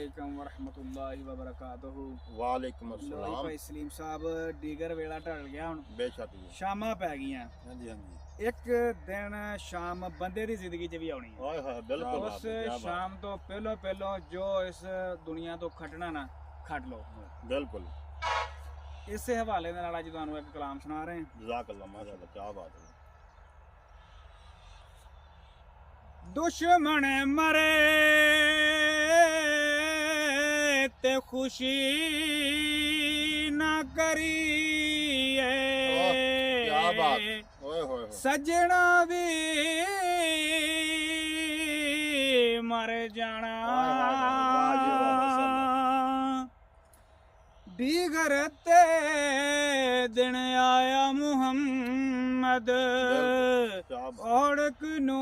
अलैकुम वरहमतुल्लाहि वबरकातुहू। वालेकुम लो जी अस्सलाम। भाई सलीम साहब, डीगर वेला ढल गया हुण, बेशक जी। शामां पै गईयां। हाँ जी हाँ जी। एक दिन शाम बंदे दी जिंदगी च भी आउणी है। हाय हाय बिल्कुल उस आपने क्या बात शाम तो पहलो पहलो जो इस दुनिया तो खटना ना खट लो। है। बिल्कुल इस हवाले दे नाल अज तुहानू एक कलाम सुना रहे हैं। जज़ाकल्लाह माशाअल्लाह क्या बात है। दुश्मन मरे ते खुशी ना करिए, क्या बात ओए होए होए। सजना भी मर जाना। हाय हाय हाय वाह जी वाह माशाअल्लाह। दीगर ते दिन आया मुहम्मद, क्या बात। औड़क नू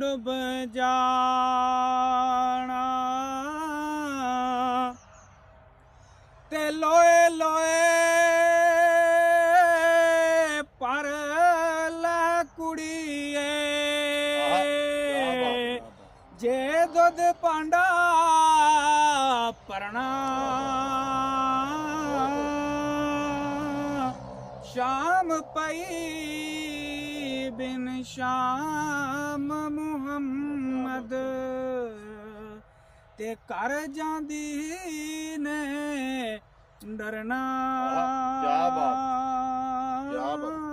डुब जाना। ते लोए लोए पर ला कुड़िए, क्या बात क्या बात। जे दुध पांडा परना। शाम पई बिन शाम मुहम्मद ते कर जांदी ने डरना। क्या बात क्या बात।